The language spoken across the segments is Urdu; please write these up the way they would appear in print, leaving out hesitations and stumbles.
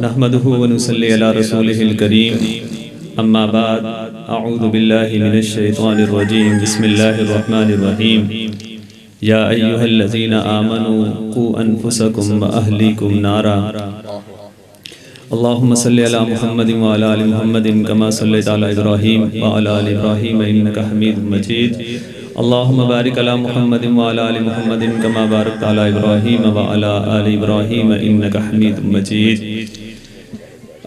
نحمده ونصلي على رسوله الكريم اما بعد اعوذ بالله من الشيطان الرجيم بسم الله الرحمن الرحيم يا ايها الذين امنوا قوا انفسكم واهليكم نارا اللهم صل على محمد وعلى ال محمد كما صليت على ابراهيم وعلى ال ابراهيم انك حميد مجيد اللهم بارك على محمد وعلى ال محمد كما باركت على ابراهيم وعلى ال ابراهيم انك حميد مجيد۔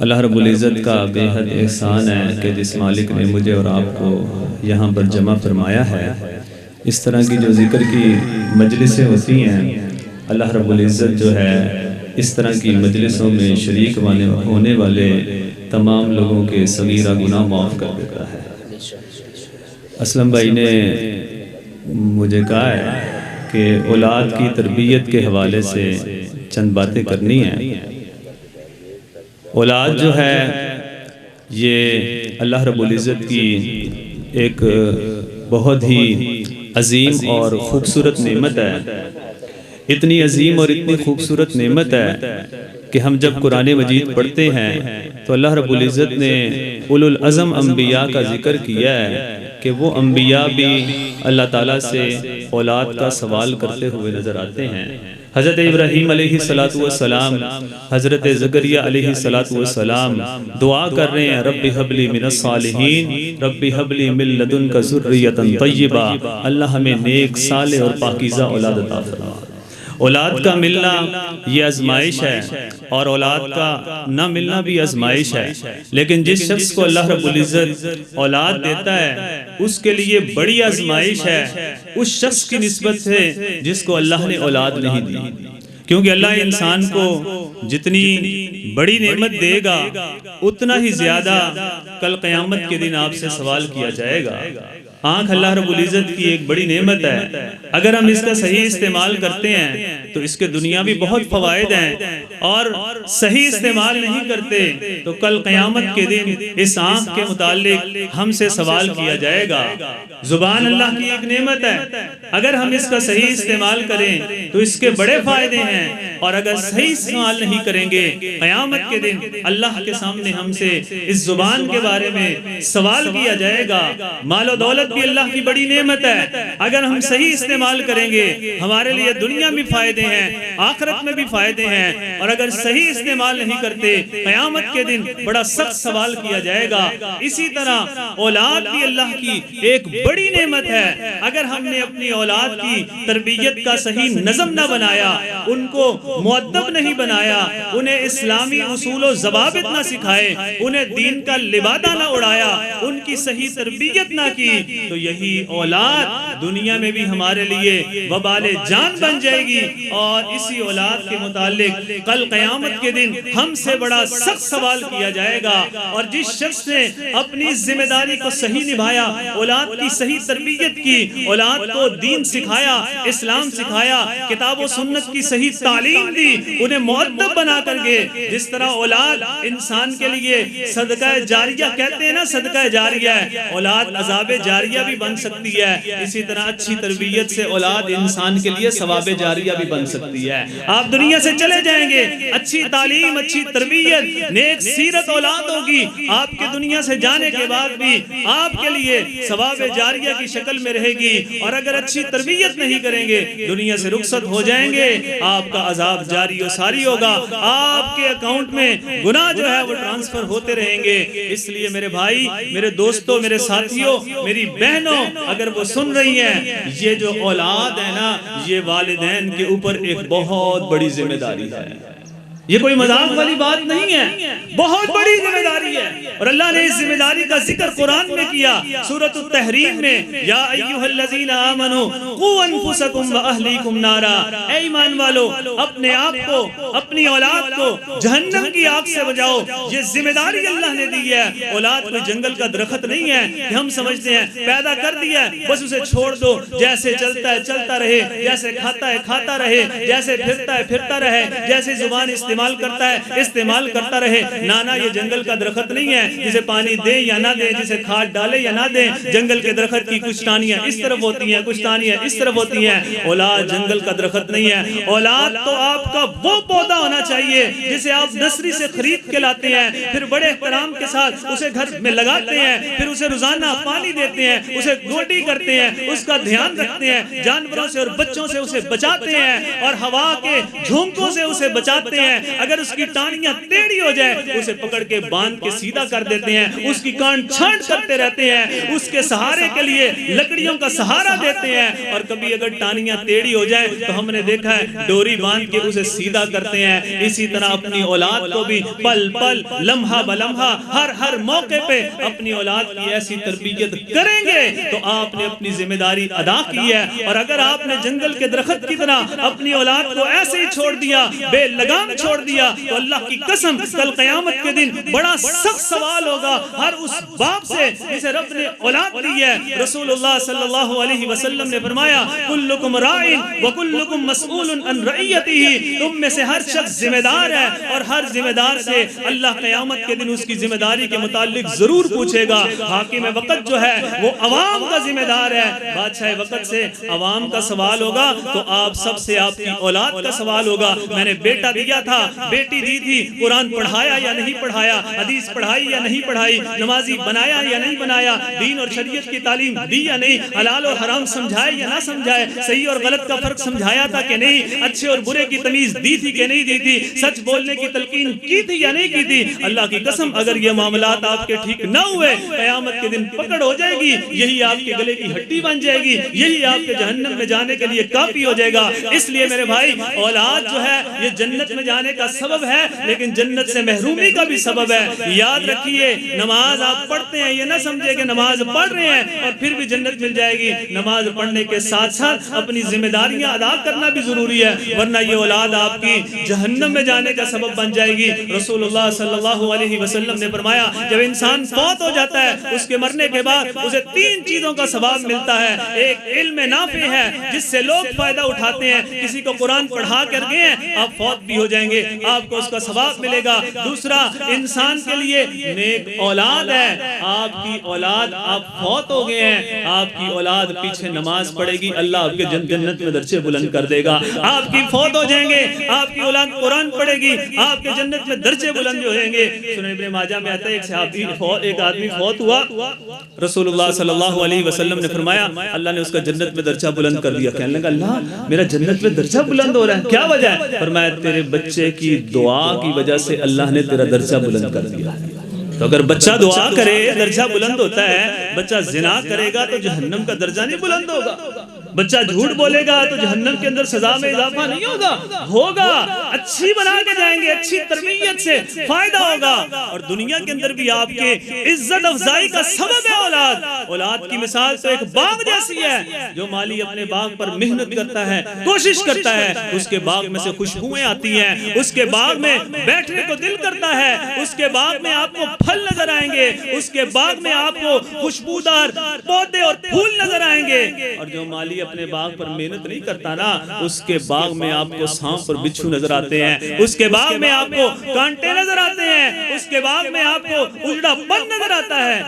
اللہ رب العزت کا بے حد احسان ہے کہ جس مالک نے مجھے اور آپ کو یہاں پر جمع فرمایا ہے، اس طرح کی جو ذکر کی مجلسیں ہوتی ہیں، اللہ رب العزت جو ہے اس طرح کی مجلسوں میں شریک ہونے والے تمام لوگوں کے صغیرہ گناہ معاف کر دیتا ہے۔ اسلم بھائی نے مجھے کہا ہے کہ اولاد کی تربیت کے حوالے سے چند باتیں کرنی ہیں۔ اولاد جو ہے یہ اللہ رب العزت کی ایک بہت ہی عظیم اور خوبصورت نعمت ہے۔ اتنی عظیم اور اتنی خوبصورت نعمت ہے کہ ہم جب قرآن مجید پڑھتے ہیں تو اللہ رب العزت نے اولو العزم انبیاء کا ذکر کیا ہے کہ وہ انبیاء بھی اللہ تعالیٰ سے اولاد کا سوال کرتے ہوئے نظر آتے ہیں۔ حضرت ابراہیم علیہ السلام، حضرت زکریا علیہ السلام دعا کر رہے ہیں، رب ہب لی من الصالحین، رب ہب لی من لدنک ذریۃ طیبہ، اللہ ہمیں نیک صالح اور پاکیزہ اولاد عطا فرما۔ اولاد کا ملنا یہ آزمائش ہے اور اولاد کا نہ ملنا بھی آزمائش ہے، لیکن جس شخص کو اللہ رب العزت اولاد دیتا ہے اس کے لیے بڑی آزمائش ہے اس شخص کی نسبت سے جس کو اللہ نے اولاد نہیں دی، کیونکہ اللہ انسان کو جتنی بڑی نعمت دے گا اتنا ہی زیادہ کل قیامت کے دن آپ سے سوال کیا جائے گا۔ آنکھ اللہ رب العزت کی ایک بڑی نعمت ہے، اگر ہم اس کا صحیح استعمال کرتے ہیں تو اس کے دنیاوی بہت فوائد ہیں، اور صحیح استعمال نہیں کرتے تو کل قیامت کے دن اس آنکھ کے متعلق ہم سے سوال کیا جائے گا۔ زبان اللہ کی ایک نعمت ہے، اگر ہم اس کا صحیح استعمال کریں تو اس کے بڑے فائدے ہیں، اور اگر صحیح استعمال نہیں کریں گے قیامت کے دن اللہ کے سامنے ہم سے اس زبان کے بارے میں سوال کیا جائے گا۔ مال و دولت بھی اللہ کی بڑی نعمت ہے، اگر ہم صحیح استعمال کریں گے ہمارے لیے دنیا میں فائدے ہیں، آخرت میں بھی فائدے ہیں، اور اگر صحیح استعمال نہیں کرتے قیامت کے دن بڑا سخت سوال کیا جائے گا۔ اسی طرح اولاد بھی اللہ کی ایک بڑی نعمت ہے، اگر ہم نے اپنی اولاد کی تربیت کا صحیح نظم نہ بنایا، ان کو مؤدب نہیں بنایا، انہیں اسلامی اصول و ضوابط نہ سکھائے، انہیں دین کا لبادہ نہ اڑایا، ان کی صحیح تربیت نہ کی، تو یہی اولاد دنیا میں بھی ہمارے لیے وبال جان بن جائے گی، اور اسی اولاد کے متعلق کل قیامت کے دن ہم سے بڑا سخت سوال کیا جائے گا۔ اور جس شخص نے اپنی ذمہ داری کو صحیح نبھایا، اولاد کی صحیح تربیت کی، اولاد کو دین سکھایا، اسلام سکھایا، کتاب و سنت کی صحیح تعلیم دی، انہیں مؤدب بنا کر کے، جس طرح اولاد انسان کے لیے صدقہ جاریہ کہتے ہیں نا، صدقہ جاریہ ہے، اولاد عذاب جاریہ بھی بن سکتی ہے، اسی طرح اچھی تربیت سے اولاد انسان کے لیے ثواب جاریہ بھی بن سکتی ہے۔ آپ دنیا سے چلے جائیں گے، اچھی تعلیم، اچھی تربیت، نیک سیرت اولاد ہوگی، آپ کے دنیا سے جانے کے بعد بھی آپ کے لیے ثواب جاریہ کی شکل میں رہے گی، اور اگر اچھی تربیت نہیں کریں گے دنیا سے رخصت ہو جائیں گے، آپ کا عذاب جاری و ساری ہوگا، آپ کے اکاؤنٹ میں گناہ جو ہے وہ ٹرانسفر ہوتے رہیں گے۔ اس لیے میرے بھائی، میرے دوستوں، میرے ساتھیوں، میری بہنوں، اگر وہ سن رہی ہیں، یہ جو اولاد ہے نا، یہ والدین کے اوپر ایک بہت بڑی ذمہ داری ہے، یہ کوئی مذاق والی بات نہیں ہے، بہت بڑی ذمہ داری ہے، اور اللہ نے اس ذمہ داری کا ذکر قرآن میں کیا، سورۃ التحریم میں، یا ایھا الذین آمنوا قوا انفسکم واہلیکم نارا، اے ایمان والو اپنے آپ کو، اپنی اولاد کو جہنم کی آگ سے بچاؤ۔ یہ ذمہ داری اللہ نے دی ہے۔ اولاد کوئی جنگل کا درخت نہیں ہے کہ ہم سمجھتے ہیں پیدا کر دیا ہے بس اسے چھوڑ دو، جیسے چلتا ہے چلتا رہے، جیسے کھاتا ہے کھاتا رہے، جیسے پھرتا ہے پھرتا رہے، جیسے زبان استعمال کرتا ہے استعمال کرتا رہے. نانا یہ جنگل کا درخت نہیں ہے جسے پانی دے یا نہ دے, جسے کھاد ڈالے یا نہ دے. جنگل کے درخت کی کچھ ٹہنیاں اس طرف ہوتی ہیں, کچھ ٹہنیاں اس طرف ہوتی ہیں. اولاد جنگل کا درخت نہیں ہے. اولاد تو آپ کا وہ پودا ہونا چاہیے جسے آپ نرسری سے خرید کے لاتے ہیں, پھر بڑے احترام کے ساتھ اسے گھر میں لگاتے ہیں, پھر اسے روزانہ پانی دیتے ہیں, اسے گوڈی کرتے ہیں, اس کا دھیان رکھتے ہیں, جانوروں سے اور بچوں سے اسے بچاتے ہیں اور ہوا کے جھونکوں سے اسے بچاتے ہیں. اگر اس کی ٹانیاں ٹیڑھی ہو جائے اسے پکڑ کے باندھ کے سیدھا کر دیتے ہیں, اس کی کان چھانٹ کرتے رہتے ہیں, اس کے سہارے کے لیے لکڑیوں کا سہارا دیتے ہیں. اور کبھی اگر ٹانیاں ٹیڑھی ہو جائیں تو ہم نے دیکھا ہے ڈوری باندھ کے اسے سیدھا کرتے ہیں. اسی طرح اپنی اولاد کو بھی پل پل لمحہ بلمحہ ہر موقع پہ اپنی اولاد کی ایسی تربیت کریں گے تو آپ نے اپنی ذمہ داری ادا کی ہے. اور اگر آپ نے جنگل کے درخت کی طرح اپنی اولاد کو ایسے ہی چھوڑ دیا, بے لگام چھوڑ دیا, تو اللہ کی قسم کل قیامت کے دن بڑا سخت سوال ہوگا ہر اس باپ سے جسے رب نے اولاد دی ہے. رسول اللہ صلی اللہ علیہ وسلم نے فرمایا کلکم راعٍ وکلکم مسئول عن رعیتہ, تم میں سے ہر شخص ذمہ دار ہے اور ہر ذمہ دار سے اللہ قیامت کے دن اس کی ذمہ داری کے متعلق ضرور پوچھے گا. حاکم وقت جو ہے وہ عوام کا ذمہ دار ہے, بادشاہ وقت سے عوام کا سوال ہوگا تو آپ سب سے آپ کی اولاد کا سوال ہوگا. میں نے بیٹا دیا تھا, بیٹی دی تھی, قرآن پڑھایا یا نہیں پڑھایا, حدیث پڑھائی یا نہیں پڑھائی, نمازی بنایا یا نہیں بنایا, دین اور شریعت کی تعلیم دی یا نہیں, حلال اور حرام سمجھائے یا نہ سمجھائے, صحیح اور غلط کا فرق سمجھایا تھا کہ نہیں, اچھے اور برے کی تمیز دی تھی کہ نہیں دی تھی, سچ بولنے کی تلقین کی تھی یا نہیں کی تھی. اللہ کی قسم اگر یہ معاملات آپ کے ٹھیک نہ ہوئے قیامت کے دن پکڑ ہو جائے گی, یہی آپ کے گلے کی ہڈی بن جائے گی, یہی آپ کے جہنم میں جانے کے لیے کافی ہو جائے گا. اس لیے میرے بھائی اولاد جو ہے یہ جنت میں جانے کا سبب ہے لیکن جنت سے محرومی کا بھی سبب ہے. یاد رکھیے نماز آپ پڑھتے ہیں یہ نہ سمجھے کہ نماز پڑھ رہے ہیں اور پھر بھی جنت مل جائے گی. نماز پڑھنے کے ساتھ ساتھ اپنی ذمہ داریاں ادا کرنا بھی ضروری ہے, ورنہ یہ اولاد آپ کی جہنم میں جانے کا سبب بن جائے گی. رسول اللہ صلی اللہ علیہ وسلم نے فرمایا جب انسان فوت ہو جاتا ہے اس کے مرنے کے بعد اسے 3 چیزوں کا ثواب ملتا ہے. ایک علم نافع ہے جس سے لوگ فائدہ اٹھاتے ہیں, کسی کو قرآن پڑھا کر گئے ہیں آپ فوت بھی ہو جائیں گے آپ کو اس کا ثواب ملے گا. دوسرا انسان کے لیے نیک اولاد ہے, آپ کی اولاد آپ فوت ہو گئے ہیں آپ کی اولاد پیچھے نماز پڑھے گی, اللہ آپ کے جنت میں درجے بلند کر دے گا. آپ کی فوت ہو جائیں گے آپ کی اولاد قرآن پڑھے گی آپ کے جنت میں درجے بلند ہو جائیں گے. سنن ابن ماجہ میں آتا ہے ایک آدمی فوت ہوا, رسول اللہ صلی اللہ علیہ وسلم نے فرمایا اللہ نے اس کا جنت میں درجہ بلند کر دیا. کہنے لگا اللہ میرا جنت میں درجہ بلند ہو رہا ہے, کیا وجہ ہے؟ فرمایا تیرے بچے کی دعا کی وجہ سے اللہ نے تیرا درجہ بلند کر دیا. تو اگر بچہ دعا کرے درجہ بلند ہوتا ہے, بچہ زنا کرے گا تو جہنم کا درجہ نہیں بلند ہوگا, بچہ جھوٹ بولے گا تو جہنم کے اندر سزا میں اضافہ نہیں ہوگا. اچھی بنا کے جائیں گے, اچھی تربیت سے فائدہ ہوگا اور دنیا کے اندر بھی آپ کے عزت افزائی کا سبب ہے اولاد. اولاد کی مثال تو ایک باغ جیسی ہے, جو مالی اپنے باغ پر محنت کرتا ہے, کوشش کرتا ہے, اس کے باغ میں سے خوشبوئیں آتی ہیں, اس کے باغ میں بیٹھنے کو دل کرتا ہے, اس کے باغ میں آپ کو پھل نظر آئیں گے, اس کے باغ میں آپ کو خوشبودار پودے اور پھول نظر آئیں گے. اور جو مالی اپنے باغ پر محنت نہیں کرتا نا, اس کے باغ میں آپ کو سانپ اور بچھو نظر آتے ہیں, اس کے باغ میں آپ کو کانٹے نظر آتے ہیں, اس کے باغ میں آپ کو اجڑا پن نظر آتا ہے.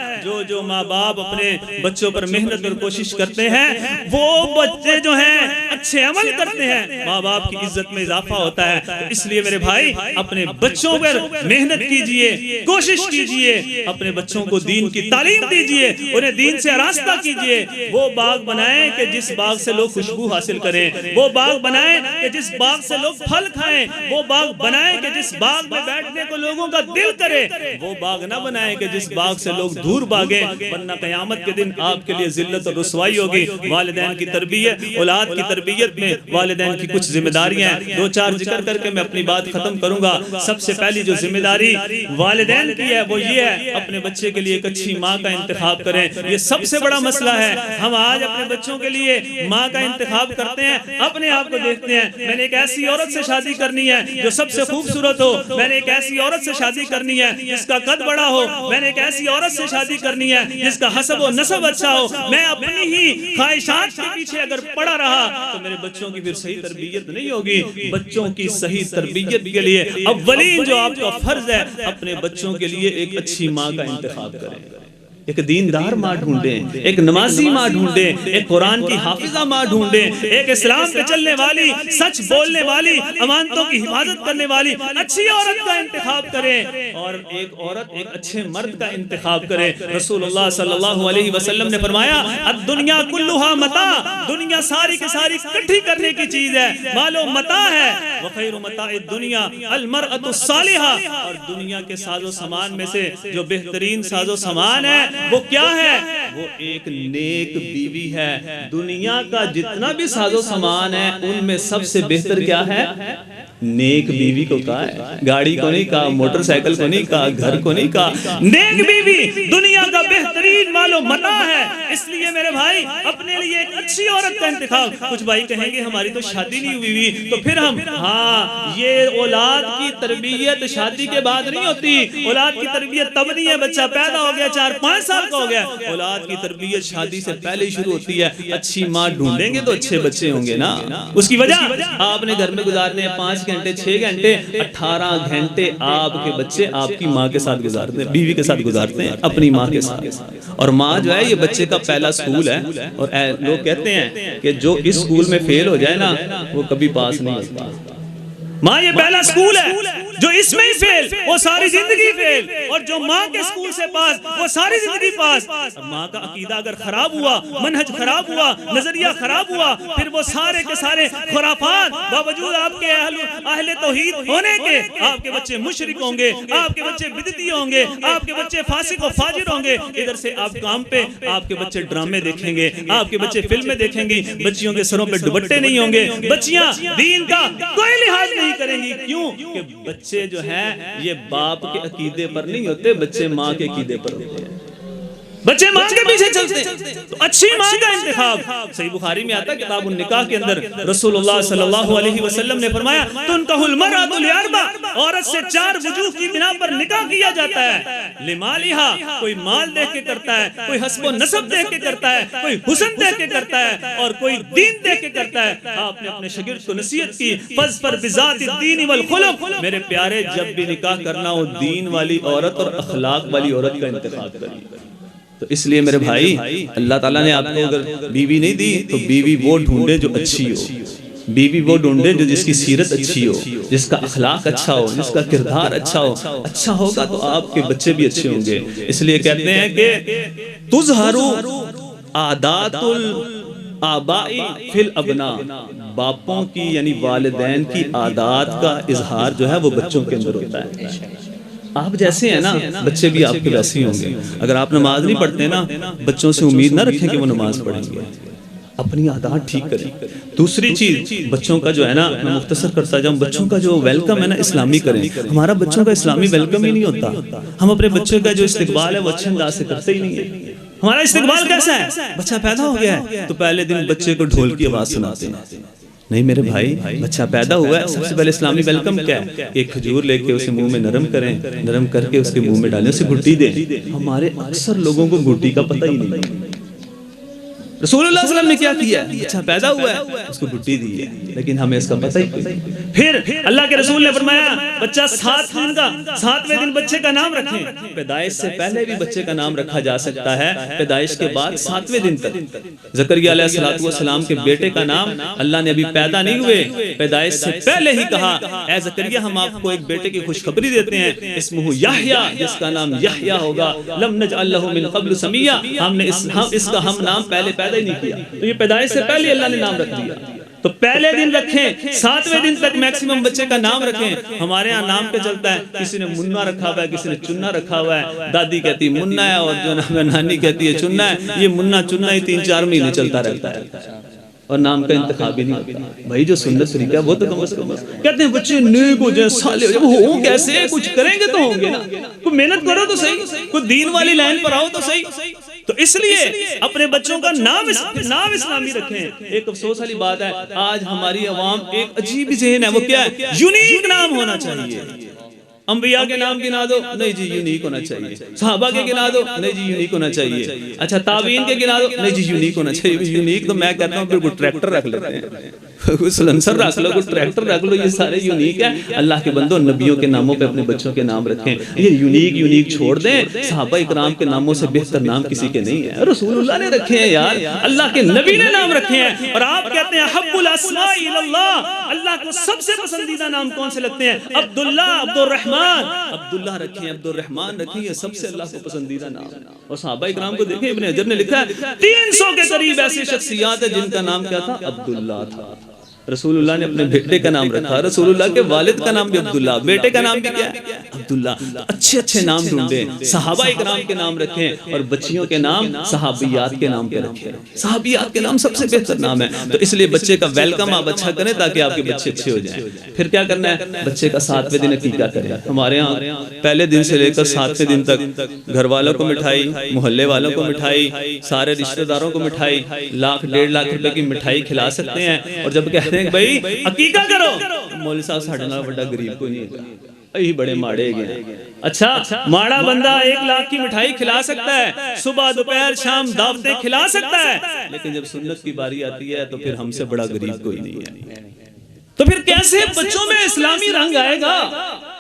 جو ماں باپ اپنے بچوں پر محنت اور کوشش کرتے ہیں وہ بچے جو ہیں اچھے عمل کرتے ہیں, ماں باپ کی عزت میں اضافہ ہوتا ہے. اس لیے میرے بھائی اپنے بچوں پر محنت کیجئے, کوشش کیجئے, اپنے بچوں کو دین کی تعلیم دیجئے, انہیں دین سے آراستہ کیجئے. وہ باغ بنائیں کہ جس باغ سے لوگ خوشبو حاصل کریں, وہ باغ بنائیں کہ جس باغ سے لوگ پھل کھائیں, وہ باغ بنائیں کہ جس باغ میں بیٹھنے کو لوگوں کا دل کرے, وہ باغ نہ بنائیں کہ جس باغ سے لوگ دور بھاگیں, ورنہ قیامت کے دن آپ کے لیے ذلت اور رسوائی ہوگی. والدین کی تربیت, اولاد کی تربیت میں والدین کی کچھ ذمہ داریاں ہیں, 2-4 ذکر کر کے میں اپنی بات ختم کروں گا. سب سے پہلی جو ذمہ داری والدین کی ہے وہ یہ ہے اپنے بچے کے لیے ایک اچھی ماں کا انتخاب کریں. یہ سب سے بڑا مسئلہ ہے, ہم آج اپنے بچوں کے لیے ماں کا انتخاب کرتے ہیں، اپنے آپ کو دیکھتے ہیں، میں نے ایک ایسی عورت سے شادی کرنی ہے جو سب سے خوبصورت ہو، میں نے ایک ایسی عورت سے شادی کرنی ہے جس کا قد بڑا ہو، میں نے ایک ایسی عورت سے شادی کرنی ہے جس کا حسب و نسب اچھا ہو۔ میں اپنی ہی خواہشات کے پیچھے اگر پڑا رہا تو میرے بچوں کی پھر صحیح تربیت نہیں ہوگی۔ بچوں کی صحیح تربیت کے لیے اولین جو آپ کا فرض ہے، اپنے بچوں کے لیے ایک اچھی ماں کا انتخاب کریں، ایک دیندار ماں ڈھونڈیں، ایک نمازی ماں ڈھونڈیں، ایک قرآن کی حافظہ ماں ڈھونڈیں، ایک اسلام پہ چلنے والی، سچ بولنے والی، امانتوں کی حفاظت کرنے والی اچھی عورت کا انتخاب کریں، اور ایک عورت ایک اچھے مرد کا انتخاب کرے۔ رسول اللہ صلی اللہ علیہ وسلم نے فرمایا الدنیا کلھا متاع، دنیا ساری کی ساری کٹھی کرنے کی چیز ہے، مال و متاع ہے، وخیر متاع الدنیا المرأة الصالحہ، اور دنیا کے ساز و سامان میں سے جو بہترین ساز و سامان ہے وہ کیا ہے؟ وہ ایک نیک بیوی ہے۔ دنیا کا جتنا بھی ساز و سامان ہے ان میں سب سے بہتر کیا ہے؟ نیک بیوی کو کہا ہے، گاڑی کو نہیں کہا، موٹر سائیکل کو نہیں کہا، گھر کو نہیں کہا، نیک بیوی دنیا کا بہترین مال و متاع ہے۔ اس لیے میرے بھائی اپنے لیے ایک اچھی عورت کا انتخاب۔ کچھ بھائی کہیں گے ہماری تو شادی نہیں ہوئی، تو پھر ہم یہ اولاد کی تربیت شادی کے بعد نہیں ہوتی، اولاد کی تربیت تب نہیں ہے بچہ پیدا ہو گیا 4-5 سال کا ہو گیا، اولاد کی تربیت شادی سے پہلے ہی شروع ہوتی ہے۔ اچھی ماں ڈھونڈیں گے تو اچھے بچے ہوں گے نا۔ اس کی وجہ آپ نے گھر میں گزارنے ہیں 5 گھنٹے 6 گھنٹے، 18 گھنٹے آپ کے بچے آپ کی ماں کے ساتھ گزارتے ہیں، بیوی کے ساتھ گزارتے ہیں، اپنی ماں کے ساتھ۔ اور ماں جو ہے یہ بچے کا پہلا سکول ہے، اور لوگ کہتے ہیں کہ جو اس سکول میں فیل ہو جائے نا وہ کبھی پاس نہیں ہوتا۔ ماں یہ پہلا سکول ہے، جو اس میں ہی فیل وہ ساری زندگی فیل، اور جو ماں کے سکول سے پاس وہ ساری زندگی پاس۔ ماں کا عقیدہ اگر خراب ہوا، منہج خراب ہوا، نظریہ خراب ہوا، پھر وہ سارے کے سارے خرافات، باوجود آپ کے اہل توحید ہونے کے آپ کے بچے مشرک ہوں گے، آپ کے بچے بدعتی ہوں گے، آپ کے بچے فاسق و فاجر ہوں گے۔ ادھر سے آپ کام پہ آپ کے بچے ڈرامے دیکھیں گے، آپ کے بچے فلمیں دیکھیں گی، بچیوں کے سروں پہ دوپٹے نہیں ہوں گے، بچیاں دین کا کوئی لحاظ نہیں کریں گی۔ کیوں کہ بچے جو ہیں یہ باپ کے عقیدے پر نہیں ہوتے، بچے ماں کے عقیدے پر ہوتے ہیں، بچے ماں کے پیچھے چلتے ہیں۔ تو اچھی ماں کا انتخاب صحیح بخاری میں آتا ہے کتاب النکاح کے اندر، رسول اللہ صلی اللہ علیہ وسلم نے فرمایا تنکح المرأة لأربع، عورت سے 4 وجوہ کی بنا پر نکاح کیا جاتا ہے۔ لمالہا، کوئی مال دیکھ کے کرتا ہے، کوئی حسب و نسب دیکھ کے کرتا ہے، کوئی حسن دیکھ کے کرتا ہے، اور کوئی دین دیکھ کے کرتا ہے۔ آپ نے اپنے شاگرد کو نصیحت کی فاظفر بذات الدین والخلق، میرے پیارے جب بھی نکاح کرنا ہو دین والی عورت اور اخلاق والی عورت کا انتخاب کریے۔ تو اس لیے میرے بھائی اللہ تعالیٰ نے آپ کو اگر بیوی نہیں دی تو بیوی وہ ڈھونڈے جو اچھی ہو، بیوی وہ ڈھونڈے جو جس کی سیرت اچھی ہو، جس کا اخلاق اچھا ہو، جس کا کردار اچھا ہو۔ اچھا ہوگا تو آپ کے بچے بھی اچھے ہوں گے۔ اس لیے کہتے ہیں کہ تظہر عادات الآباء فی الابناء، باپوں کی یعنی والدین کی عادات کا اظہار جو ہے وہ بچوں کے اندر ہوتا ہے۔ آپ جیسے ہیں نا بچے بھی آپ کے ویسے ہی ہوں گے۔ اگر آپ نماز نہیں پڑھتے نا بچوں سے امید نہ رکھیں کہ وہ نماز پڑھیں گے، اپنی عادات ٹھیک کریں۔ دوسری چیز بچوں کا جو ہے نا، میں مختصر کرتا جاؤں، بچوں کا جو ویلکم ہے نا اسلامی کریں۔ ہمارا بچوں کا اسلامی ویلکم ہی نہیں ہوتا، ہم اپنے بچے کا جو استقبال ہے وہ اچھے انداز سے کرتے ہی نہیں ہے۔ ہمارا استقبال کیسا ہے؟ بچہ پیدا ہو گیا ہے تو پہلے دن بچے کو ڈھول کی آواز سناتے ہیں۔ نہیں میرے بھائی، بچہ پیدا ہوا ہے سب سے پہلے اسلامی ویلکم کیا ہے؟ ایک کھجور لے کے اسے منہ میں نرم کریں، نرم کر کے اس کے منہ میں ڈالیں، اسے گھٹی دیں۔ ہمارے اکثر لوگوں کو گھٹی کا پتہ ہی نہیں۔ رسول اللہ صلی اللہ علیہ وسلم نے کیا کیا ہے؟ بچہ پیدا ہوا ہے اس کو گھٹی دی ہے، لیکن ہمیں اس کا پتہ ہی نہیں۔ پھر اللہ کے رسول نے فرمایا بچہ 7ویں دن بچے کا نام رکھیں۔ پیدائش سے پہلے بھی بچے کا نام رکھا جا سکتا ہے، پیدائش کے بعد 7ویں دن تک۔ زکریا علیہ السلام کے بیٹے کا نام اللہ نے ابھی پیدا نہیں ہوئے، پیدائش سے پہلے ہی کہا اے زکریا ہم آپ کو ایک بیٹے کی خوشخبری دیتے ہیں، اسمہ یحییٰ، جس کا نام یحییٰ ہوگا، لم نجعل لہ من قبل سمیہ، ہم نے اس کا ہم نام پہلے پیدا ہی نہیں کیا۔ تو یہ پیدائش سے پہلے اللہ نے نام رکھ دیا۔ تو پہلے دن رکھیں، 7ویں دن تک میکسیمم بچے کا نام رکھیں۔ ہمارے ہاں نام پہ چلتا ہے، کسی نے منا رکھا ہوا ہے، کسی نے چننا رکھا ہوا ہے، دادی کہتی منا ہے اور جو نانی کہتی ہے چننا ہے۔ یہ منا چننا ہی 3-4 مہینے چلتا رہتا ہے اور نام کا انتخاب ہی نہیں ہوتا۔ بھائی جو سنت طریقہ ہے وہ تو کم از کم کہتے ہیں بچے نیک ہو جائیں، صالح ہو جائیں، ہوں کیسے؟ کچھ کریں گے تو ہوں گے نا، کوئی محنت کرو تو صحیح، کوئی دین والی لائن پر آؤ تو صحیح۔ تو اس لیے اپنے بچوں کا نام اسلامی رکھیں. ایک افسوس والی بات ہے آج ہماری عوام ایک عجیب ذہن ہے, وہ کیا ہے, یونیک نام ہونا چاہیے. انبیاء کے نام گنا دو, نہیں جی یونیک ہونا چاہیے. صحابہ کے گنا دو, نہیں جی یونیک ہونا چاہیے. اچھا تابعین کے گنا دو, نہیں جی یونیک ہونا چاہیے. یونیک تو میں کہتا ہوں پھر کوئی ٹریکٹر رکھ لیتے ہیں, کوئی سلنسر رکھ لو, کوئی ٹریکٹر رکھ لو, یہ سارے یونیک ہیں. اللہ کے بندوں نبیوں کے ناموں پہ اپنے بچوں کے نام رکھیں. یہ یونیک چھوڑ دیں. صحابہ اکرام کے ناموں سے بہتر نام کسی کے نہیں ہے. رسول اللہ نے رکھے ہیں یار, اللہ کے نبی نے نام رکھے ہیں. اور آپ کہتے ہیں حب الاسماء اللہ, اللہ کو سب سے پسندیدہ نام کون سے لگتے ہیں؟ عبداللہ, عبد الرحمن. عبداللہ رکھیں, عبد الرحمن رکھیں, یہ سب سے اللہ کو پسندیدہ نام. اور صحابہ اکرام کو دیکھیں, ابن حجر نے لکھا ہے 300 کے قریب ایسی شخصیات ہیں جن کا نام کیا تھا؟ عبداللہ تھا. رسول اللہ نے اپنے بیٹے کا نام رکھا, رسول اللہ کے والد کا نام بھی عبداللہ, بیٹے کا نام بھی کیا ہے؟ عبداللہ. اچھے نام ڈھونڈیں, صحابہ اکرام کے نام رکھیں, اور بچیوں کے نام صحابیات کے نام پہ رکھیں. صحابیات کے نام سب سے بہتر نام ہے. تو اس لیے بچے کا ویلکم آپ اچھا کریں تاکہ آپ کے بچے اچھے ہو جائیں. پھر کیا کرنا ہے؟ بچے کا 7ویں دن عقیقہ کریں. ہمارے ہاں پہلے دن سے لے کر 7ویں دن تک گھر والوں کو مٹھائی, محلے والوں کو مٹھائی, سارے رشتہ داروں کو مٹھائی, 1,00,000 1.5 لاکھ روپے کی مٹھائی کھلا سکتے ہیں. اور جب کہتے ہیں بھائی عقیقہ کرو, مولوی صاحب ساڑھے نال بڑا غریب کوئی نہیں ہے, یہی بڑے ماڑے گئے. اچھا ماڑا بندہ 1 لاکھ کی مٹھائی کھلا سکتا ہے, صبح دوپہر شام دعوتیں کھلا سکتا ہے, لیکن جب سنت کی باری آتی ہے تو پھر ہم سے بڑا غریب کوئی نہیں ہے. تو پھر کیسے بچوں میں اسلامی رنگ آئے گا؟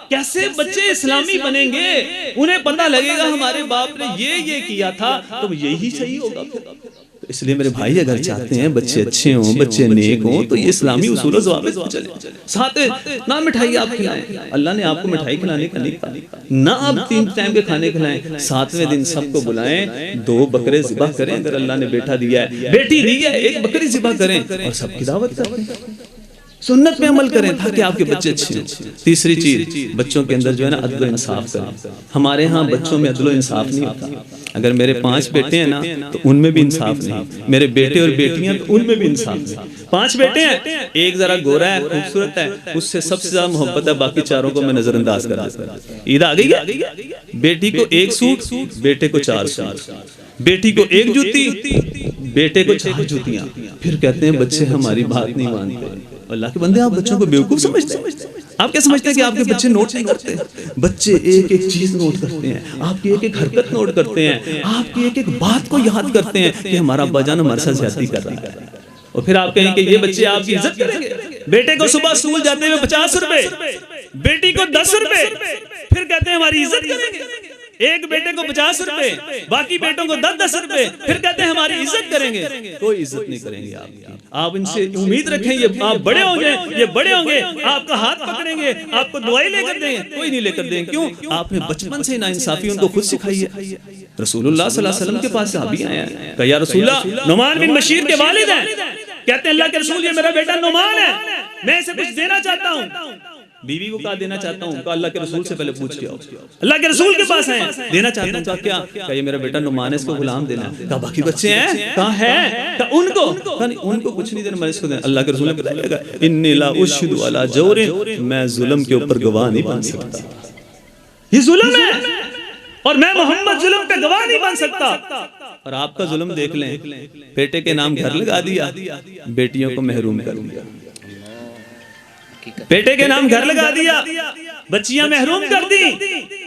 کیسے بچے اسلامی بنیں گے؟ انہیں پتہ لگے گا ہمارے باپ نے یہ کیا تھا تو یہی صحیح ہوگا. اس لیے میرے بھائی اگر چاہتے ہیں بچے اچھے ہوں, بچے نیک ہوں, تو یہ اسلامی اصول و ضوابط پر چلیں. ساتھ نہ مٹھائی آپ کھلائیں, اللہ نے آپ کو مٹھائی کھلانے کا نہیں کہا, نہ آپ 3 ٹائم کے کھانے کھلائیں. 7ویں دن سب کو بلائیں, 2 بکرے ذبح کریں, اگر اللہ نے بیٹا دیا ہے, بیٹی دی ہے, 1 بکری ذبح کریں اور سب کی دعوت کریں. سنت میں عمل کریں تاکہ آپ کے بچے اچھے ہوں. تیسری چیز, بچوں کے اندر جو ہے نا عدل و انصاف کریں. ہمارے ہاں بچوں میں عدل و انصاف نہیں ہوتا. اگر میرے 5 بیٹے ہیں نا تو ان میں بھی انصاف نہیں, میرے بیٹے اور بیٹیاں تو ان میں بھی انصاف نہیں. 5 بیٹے ہیں, ایک ذرا گورا ہے, خوبصورت ہے, اس سے سب سے زیادہ محبت ہے, باقی چاروں کو میں نظر انداز کر دیتا ہوں. عید آ گئی ہے, بیٹی کو 1 سوٹ, بیٹے کو 4 سوٹ, بیٹی کو 1 جوتی, بیٹے کو 4 جوتیاں. پھر کہتے ہیں بچے ہماری بات نہیں مانتے. اللہ کے بندے, آپ بچوں کو بیوقوف سمجھتے ہیں. آپ کیا سمجھتے ہیں کہ آپ کے بچے نوٹ نہیں کرتے؟ بچے ایک چیز نوٹ کرتے ہیں, آپ کی ایک حرکت نوٹ کرتے ہیں, آپ کی ایک بات کو یاد کرتے ہیں کہ ہمارا ابا جان ہمارے ساتھ زیادتی کر رہا ہے. اور پھر آپ کہیں کہ یہ بچے آپ کی عزت کریں گے. بیٹے کو صبح اسکول جاتے ہوئے 50 روپے, بیٹی کو 10 روپے, پھر کہتے ہیں ہماری عزت کریں گے. ایک بیٹے کو 50 روپے, باقی بیٹوں کو 10 روپے, پھر کہتے ہیں ہماری عزت کریں گے. کوئی عزت نہیں کریں گے آپ ان سے امید رکھیں یہ آپ بڑے ہوں گے, یہ بڑے ہوں گے, آپ کا ہاتھ پکڑیں گے, آپ کو دعائیں لے کر دیں گے. کوئی نہیں لے کر دیں. کیوں؟ آپ نے بچپن سے ناانصافی ان کو خود سکھائی ہے. رسول اللہ صلی اللہ علیہ وسلم کے پاس صحابی آئے ہیں, کہا یا رسول اللہ نعمان بن بشیر کے والد ہیں. کہتے ہیں اللہ کے رسول یہ میرا بیٹا نعمان ہے, میں اسے کچھ دینا چاہتا ہوں. بیوی کو کہا دینا چاہتا ہوں, کہا اللہ کے رسول سے پہلے پوچھ کے آؤ. اللہ کے رسول کے پاس ہیں, دینا چاہتا ہوں. کہا کیا؟ کہا یہ میرا بیٹا نعمان ہے, اس کو غلام دینا ہے. کہا باقی بچے ہیں؟ کہا ہے. کہا ان کو؟ کہا نہیں ان کو کچھ نہیں دینا, میں اس کو دینا. اللہ کے رسول نے بتایا گا انی لا اشہد علی جور, میں ظلم کے اوپر گواہ نہیں بن سکتا. یہ ظلم ہے اور میں محمد ظلم کا گواہ نہیں بن سکتا. اور آپ کا ظلم دیکھ لیں, بیٹے کے نام گھر لگا دیا, بیٹیوں کو محروم کر دیا. بیٹے کے نام گھر لگا دیا, بچیاں محروم کر دی,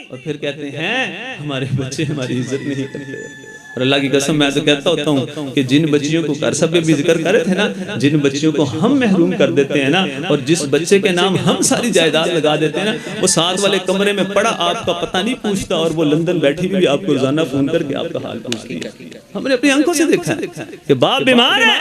اور پھر کہتے ہیں ہمارے بچے ہماری عزت نہیں کرتے. اور اللہ کی قسم میں تو کہتا ہوتا ہوں کہ جن بچیوں کو کر سب بھی ذکر کر رہے تھے نا, جن بچیوں کو ہم محروم کر دیتے ہیں نا, اور جس بچے کے نام ہم ساری جائیداد لگا دیتے ہیں نا, وہ ساتھ والے کمرے میں پڑا آپ کا پتہ نہیں پوچھتا, اور وہ لندن بیٹھی بھی آپ کو روزانہ فون کر کے آپ کا حال پوچھتی ہے. ہم نے اپنی آنکھوں سے دیکھا ہے کہ باپ بیمار ہے,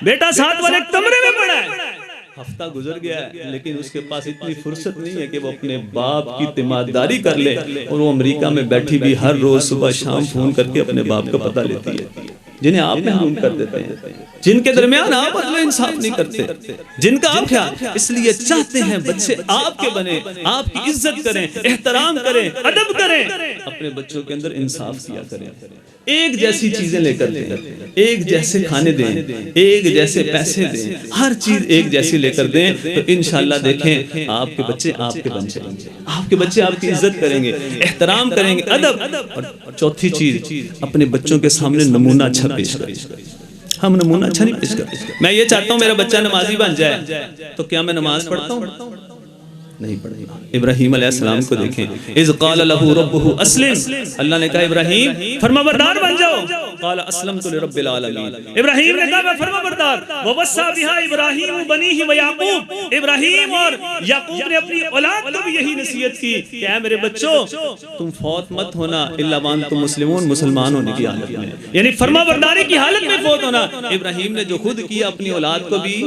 بیٹا ساتھ والے کمرے میں پڑا ہے, ہفتہ گزر گیا ہے, لیکن اس کے پاس اتنی فرصت نہیں ہے کہ وہ اپنے باپ کی تیمارداری کر لے, اور وہ امریکہ میں بیٹھی بھی ہر روز صبح شام فون کر کے اپنے باپ کا پتہ لیتی ہے. جنہیں آپ محروم کر دیتے ہیں، جن کے درمیان آپ عدل و انصاف نہیں کرتے، جن کا آپ کیا اس لیے چاہتے ہیں بچے آپ کے بنے، آپ کی عزت کریں، احترام کریں، ادب کریں، اپنے بچوں کے اندر انصاف کیا کریں، ایک جیسی چیزیں لے کر دیں، ایک جیسے کھانے دیں، ایک جیسے پیسے دیں، ہر چیز ایک جیسی لے کر دیں، تو انشاءاللہ دیکھیں آپ کے بچے آپ کے بن جائیں گے، آپ کے بچے آپ کی عزت کریں گے، احترام کریں گے، ادب۔ اور چوتھی چیز، اپنے بچوں کے سامنے نمونہ اچھا پیش کریں۔ ہم نمونہ اچھا نہیں پیش کرتے۔ میں یہ چاہتا ہوں میرا بچہ نمازی بن جائے، تو کیا میں نماز پڑھتا ہوں؟ نہیں پڑھیں۔ ابراہیم علیہ السلام کو دیکھیں، اذ قال له ربه اسلم، اللہ نے کہا ابراہیم فرمانبردار بن جاؤ، قال اسلمت لرب العالمین، ابراہیم نے کہا میں فرمانبردار۔ ووصى بها ابراہیم بنیہ ویعقوب، ابراہیم اور یعقوب نے اپنی اولاد کو بھی یہی نصیحت کی کہ اے میرے بچوں تم فوت مت ہونا الا وانتم مسلمون، مسلمان ہونے کی حالت میں، یعنی فرمانبرداری کی حالت میں فوت ہونا۔ ابراہیم نے جو خود کیا اپنی اولاد کو بھی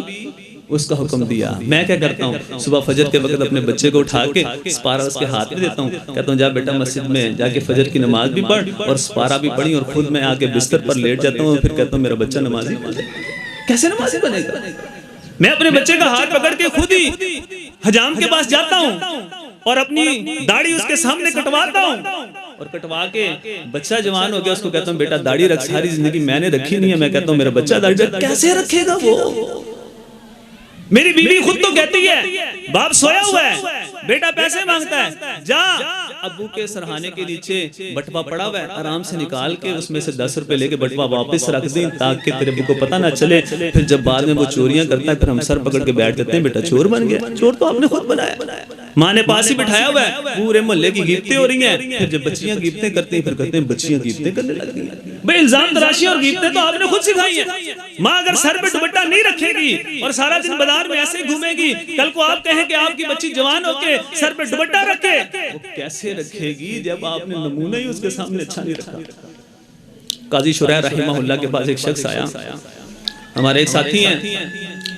اس کا حکم دیا۔ میں کیا کرتا ہوں، صبح فجر کے وقت اپنے بچے کو اٹھا کے سپارہ اس کے ہاتھ میں دیتا ہوں، کہتا ہوں جا بیٹا مسجد میں جا کے فجر کی نماز بھی پڑھ اور سپارہ بھی پڑھی، اور خود میں آ کے بستر پر لیٹ جاتا ہوں، پھر کہتا ہوں میرا بچہ نمازی بنے۔ کیسے نمازی بنے گا؟ میں اپنے بچے کا ہاتھ پکڑ کے خود ہی حجام کے پاس جاتا ہوں اور اپنی داڑھی اس کے سامنے کٹواتا ہوں، اور کٹوا کے بچہ جوان ہو گیا اس کو کہتا ہوں بیٹا داڑھی رکھ، ساری زندگی میں نے رکھی نہیں ہے، میں کہتا ہوں میرا بچہ داڑھی رکھ، کیسے رکھے گا وہ؟ میری بیوی خود تو کہتی ہے باپ سویا ہوا ہے، بیٹا پیسے مانگتا ہے، جا ابو کے سرہانے کے نیچے بٹوا پڑا ہوا ہے، آرام سے نکال کے اس میں سے 10 روپے لے کے بٹوا واپس رکھ دیں تاکہ تیرے ابو کو پتہ نہ چلے، پھر جب بعد میں وہ چوریاں کرتا ہے پھر ہم سر پکڑ کے بیٹھ جاتے ہیں بیٹا چور بن گیا، چور تو آپ نے خود بنایا۔ ماں نے پاس ہی بٹھایا ہوا ہے، پورے محلے کی غیبتیں ہو رہی ہیں، پھر جب بچیاں غیبتیں کرتی ہیں پھر کہتے ہیں بچیاں غیبتیں کرنے لگ گئی ہیں۔ بھئی الزام تراشی اور غیبتیں تو آپ نے خود سکھائی ہیں۔ ماں اگر سر پہ دوپٹہ نہیں رکھے گی اور سارا دن بازار میں ایسے گھومے گی، کل کو آپ کہیں کہ آپ کی بچی جوان ہو کے سر پہ دوپٹہ رکھے، وہ کیسے رکھے گی جب آپ نے نمونہ ہی اس کے سامنے اچھا نہیں رکھا؟ قاضی شریح رحمہ اللہ کے پاس ایک شخص آیا، ہمارے ایک ساتھی ہیں،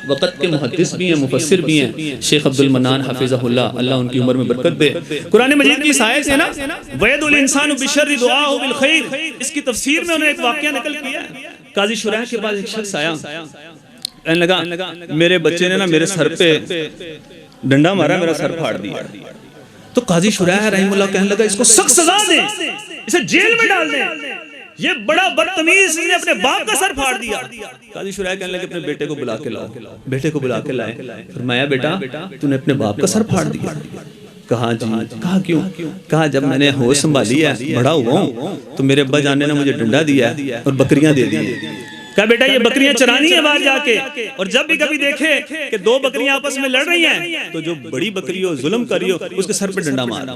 وقت کے محدث بھی ہیں، مفسر بھی ہیں، شیخ عبد المنان حفظہ اللہ، اللہ ان کی عمر میں برکت دے۔ قرآن مجید کی آیت ہے نا وَيَدْعُ الْإِنسَانُ بِالشَّرِّ دُعَاءَهُ بِالْخَيْرِ، اس کی تفسیر میں انہوں نے ایک واقعہ نقل کیا ہے۔ قاضی شریح کے پاس ایک شخص آیا، کہنے لگا میرے بچے نے نا میرے سر پہ ڈنڈا مارا، میرا سر پھاڑ دیا۔ تو قاضی شریح رحمہ اللہ کہنے لگا اس کو سخت سزا دیں، اسے جیل میں ڈال دیں، یہ بڑا بدتمیز نے اپنے باپ کا سر پھاڑ دیا۔ قاضی شریح کہنے لگے اپنے بیٹے کو بلا کے لاؤ، بیٹے کو بلا کے لائے، فرمایا بیٹا تو نے اپنے باپ کا سر پھاڑ دیا؟ کہا جی۔ کہا کیوں؟ کہا جب میں نے ہوش سنبھالی ہے، بڑا ہوا ہوں، تو میرے ابا جان نے مجھے ڈنڈا دیا اور بکریاں دے دی۔ کہا بیٹا یہ بکریاں چرانی ہے باہر جا کے، اور جب بھی کبھی دیکھے کہ دو بکریاں آپس میں لڑ رہی ہیں تو جو بڑی بکری ہو ظلم کری ہو اس کے سر پہ ڈنڈا مارا۔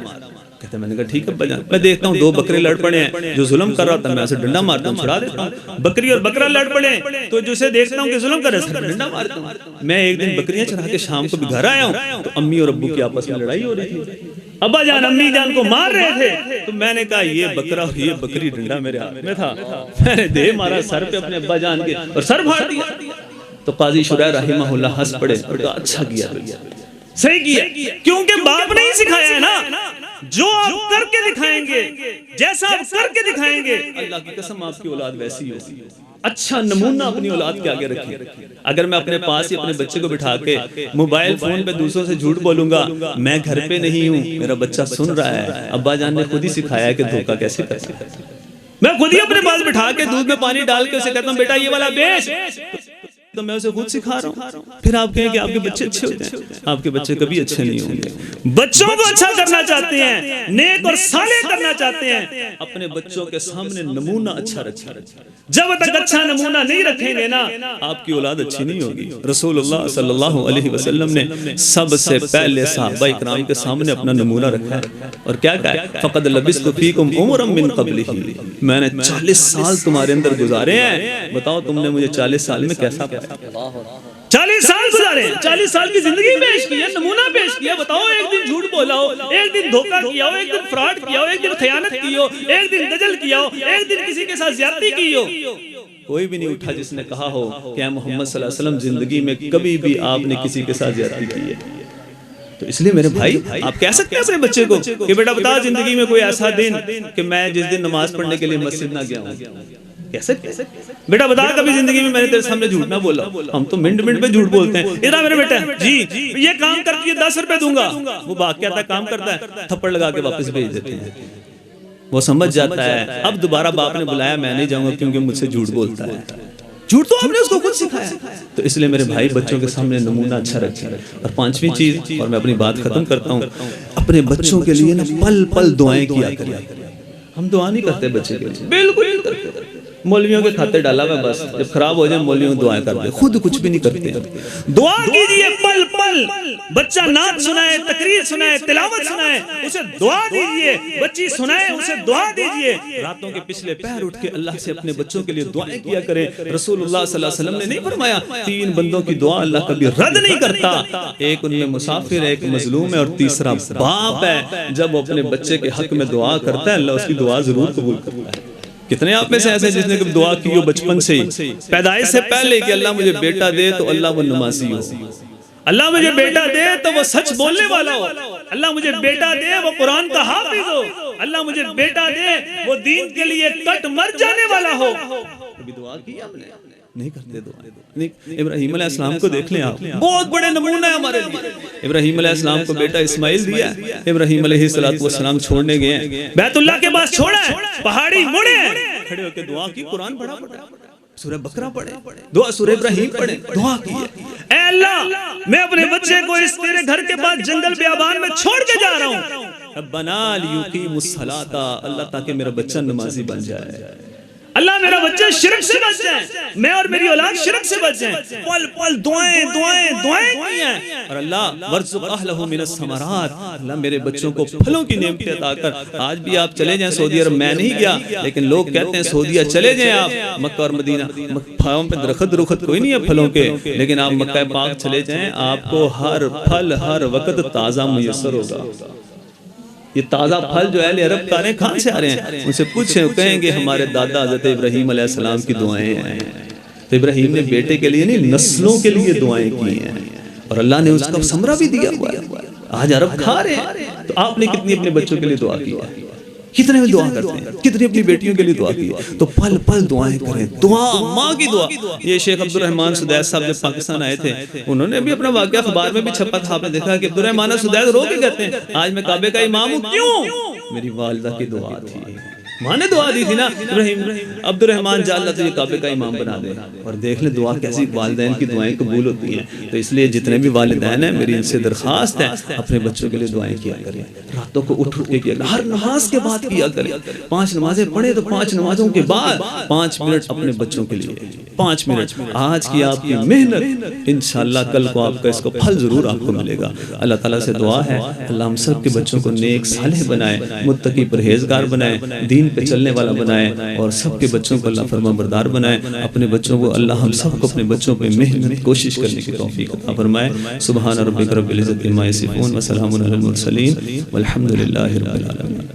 کہتا میں نے کہا ٹھیک ہے ابا جان، میں دیکھتا ہوں دو بکرے لڑ پڑے ہیں، جو ظلم کر رہا تھا میں اسے ڈنڈا مارتا ہوں، چھڑا دیتا ہوں، بکری اور بکرا لڑ پڑے ہیں تو جو اسے دیکھتا ہوں کہ ظلم کر رہا ہے سر پہ ڈنڈا مارتا ہوں۔ میں ایک دن بکریاں چرا کے شام کو بھی گھر آیا ہوں تو امی اور ابو کی آپس میں لڑائی ہو رہی تھی، ابا جان امی جان کو مار رہے تھے، تو میں نے کہا یہ بکرا یہ بکری ڈنڈا میرے ہاتھ میں تھا، میں نے دے مارا سر پہ اپنے ابا جان کے اور سر پھاڑ دیا۔ تو قاضی شریح رحمہ اللہ ہنس پڑے اور کہا اچھا کیا، صحیح کیا، کیونکہ باپ نے ہی سکھایا ہے نا، جو آپ کر کے دکھائیں گے، جیسا آپ کر کے دکھائیں گے، اللہ کی قسم آپ کی اولاد ویسی ہوگی۔ اچھا نمونہ اپنی اولاد کے آگے رکھیں۔ اگر میں اپنے پاس ہی اپنے بچے کو بٹھا کے موبائل فون پہ دوسروں سے جھوٹ بولوں گا، میں گھر پہ نہیں ہوں، میرا بچہ سن رہا ہے، ابا جان نے خود ہی سکھایا ہے کہ دھوکہ کیسے کرتے ہیں، میں خود ہی اپنے پاس بٹھا کے دودھ میں پانی ڈال کے اسے کہتا ہوں بیٹا یہ والا بیچ، تو میں اسے خود سکھا رہا ہوں۔ پھر آپ کہیں کہ آپ کے بچے اچھے ہوتے ہیں، آپ کے بچے کبھی اچھے نہیں ہوں گے۔ بچوں کو اچھا کرنا چاہتے ہیں، نیک اور صالح کرنا چاہتے ہیں، اپنے بچوں کے سامنے نمونہ اچھا رکھیں۔ جب تک اچھا نمونہ نہیں رکھیں گے نا آپ کی اولاد اچھی نہیں ہوگی۔ رسول اللہ صلی اللہ علیہ وسلم نے سب سے پہلے صحابہ اکرام کے سامنے اپنا نمونہ رکھا ہے اور کیا کہا ہے فَقَدْ لَبِثْتُ فِيكُمْ عُمُرًا مِّن قَبْلِهِ، میں نے 40 سال تمہارے اندر گزارے ہیں، بتاؤ تم نے مجھے 40 سال میں کیسا پایا؟ 40 سال گزارے، 40 سال کی زندگی پیش کی ہے، نمونہ پیش کیا، بتاؤ ایک دن جھوٹ بولا ہو، ایک دن دھوکہ کیا ہو، ایک دن فراڈ کیا ہو، ایک دن خیانت کی ہو، ایک دن دجل کیا ہو، ایک دن کسی کے ساتھ زیادتی کی ہو، کوئی بھی نہیں اٹھا جس نے کہا ہو کہ محمد صلی اللہ علیہ وسلم زندگی میں کبھی بھی آپ نے کسی کے ساتھ زیادتی کی ہے۔ تو اس لیے میرے بھائی آپ کہہ سکتے ہیں اپنے بچے کو کہ بیٹا بتا زندگی میں کوئی ایسا دن کہ میں جس دن نماز پڑھنے کے لیے مسجد نہ گیا ہوں، کیسے بیٹا بتا کبھی زندگی میں نے تیرے سامنے جھوٹ نہ بولا؟ ہم تو منٹ منٹ پہ جھوٹ بولتے ہیں. ادھر میرے بیٹا جی یہ کام کر کے 10 روپے دوں گا. وہ بھاگ کے آتا ہے, کام کرتا ہے, تھپڑ لگا کے واپس بھیج دیتے ہیں. وہ سمجھ جاتا ہے اب دوبارہ باپ نے بلایا میں نہیں جاؤں گا کیونکہ مجھ سے جھوٹ بولتا ہے. جھوٹ تو آپ نے اس کو خود سکھایا. تو اس لیے میرے بھائی بچوں کے سامنے نمونہ اچھا رکھیں. اور 5ویں چیز, اور میں اپنی بات ختم کرتا ہوں, اپنے بچوں کے لیے نا پل پل دعائیں کیا کریں. ہم دعا نہیں کرتے بچے کے لیے, بالکل نہیں کرتے. مولویوں کے کھاتے ڈالا ہوا بس, جب خراب ہو جائے مولویوں کو دعائیں کرتے, خود کچھ بھی نہیں کرتے. دعا کیجئے پل پل. بچہ نعت سنائے, تقریر سنائے, تلاوت سنائے, اسے دعا دیجئے. بچی سنائے, اسے دعا دیجئے. راتوں کے پچھلے پہر اٹھ کے اللہ سے اپنے بچوں کے لیے دعائیں کیا کریں. رسول اللہ صلی اللہ علیہ وسلم نے نہیں فرمایا 3 بندوں کی دعا اللہ کبھی رد نہیں کرتا؟ ایک ان میں مسافر ہے, ایک مظلوم ہے, اور تیسرا باپ ہے. جب وہ اپنے بچے کے حق میں دعا کرتا ہے اللہ اس کی دعا ضرور قبول کرتا ہے. کتنے آپ میں سے ایسے جس نے کبھی دعا کی ہو بچپن سے ہی, پیدائش سے پہلے کہ اللہ مجھے بیٹا دے تو اللہ وہ نمازی ہو, اللہ مجھے بیٹا دے تو وہ سچ بولنے والا ہو, اللہ مجھے بیٹا دے وہ قرآن کا حافظ ہو, اللہ مجھے بیٹا دے وہ دین کے لیے کٹ مر جانے والا ہو. کبھی دعا کی آپ نے؟ نہیں کرتے دعا. ابراہیم علیہ السلام کو دیکھ لیں آپ, بہت بڑے نمونہ ہے ہمارے لیے. ابراہیم علیہ السلام کو بیٹا اسماعیل دیا. ابراہیم علیہ السلام چھوڑنے گئے ہیں, بیت اللہ کے پاس چھوڑا ہے, پہاڑی مڑے ہیں, کھڑے ہو کے دعا کی. قرآن پڑھا, سورہ بقرہ پڑھے, دعا سورہ ابراہیم پڑھے, دعا کی ہے اے اللہ میں اپنے بچے کو اس تیرے گھر کے پاس جنگل بیابان میں چھوڑ کے جا رہا ہوں. ربنا لیقیموا الصلاۃ, اللہ تاکہ میرا بچہ نمازی بن جائے. اللہ میرا بچہ شرک سے بچ جائے, میں اور میری اولاد شرک سے بچ جائیں. پل پل دعائیں دعائیں دعائیں کی ہیں. اور اللہ ورزق اہلہ من الثمرات, اللہ میرے بچوں کو پھلوں کی نعمتیں عطا کر. آج بھی آپ چلے جائیں سعودی عرب, میں نہیں گیا لیکن لوگ کہتے ہیں سعودیہ چلے جائیں آپ, مکہ اور مدینہ, پھلوں پہ درخت کوئی نہیں ہے پھلوں کے, لیکن آپ مکہ پاک چلے جائیں آپ کو ہر پھل ہر وقت تازہ میسر ہوگا. یہ تازہ پھل جو اہل عرب کھا رہے ہیں کہاں سے آ رہے ہیں؟ ان سے پوچھیں, کہیں گے ہمارے دادا حضرت ابراہیم علیہ السلام کی دعائیں ہیں. تو ابراہیم نے بیٹے کے لیے نہیں نسلوں کے لیے دعائیں کی ہیں, اور اللہ نے اس کا ثمرہ بھی دیا ہوا ہے. آج عرب کھا رہے ہیں, تو آپ نے کتنی اپنے بچوں کے لیے دعا کی ہے؟ کتنے بھی دعا کرتے ہیں, کتنی اپنی بیٹیوں کے لیے دعا کی. تو پل پل دعائیں کریں, دعا ماں کی دعا. یہ شیخ عبد الرحمن سدیس صاحب جب پاکستان آئے تھے, انہوں نے بھی اپنا واقعہ اخبار میں بھی چھپا تھا, آپ نے دیکھا کہ عبد الرحمن سدیس رو کے کہتے ہیں آج میں کعبے کا امام ہوں. کیوں؟ میری والدہ کی دعا تھی, ماں نے دعا دی تھی نا ابراہیم عبد الرحمن جا اللہ تجھے کعبے کا امام بنا دے. اور دیکھ لیں دعا کیسی والدین کی دعائیں قبول ہوتی ہیں. تو اس لیے جتنے بھی والدین ہیں میری ان سے درخواست ہے اپنے بچوں کے لیے دعائیں کیا کریں. راتوں کو اٹھ کے کیا کریں, ہر نماز کے بعد کیا کریں. 5 نمازیں پڑھیں تو 5 نمازوں کے بعد 5 منٹ اپنے بچوں کے لیے, 5 منٹ. آج کی آپ کی محنت انشاءاللہ کل کو آپ کا اس کو پھل ضرور آپ کو ملے گا. اللہ تعالیٰ سے دعا ہے اللہ ہم سب کے بچوں کو نیک صالح بنائے, متقی پرہیزگار بنائے, دین پہ چلنے والا بنائے, اور سب کے بچوں کو اللہ فرما بردار بنائے. اپنے بچوں کو اللہ ہم سب کو اپنے بچوں پہ محنت کوشش کرنے کی توفیق عطا فرمائے. سبحان ربک رب العزت عما یصفون وسلام علی المرسلین والحمد للہ رب العالمین.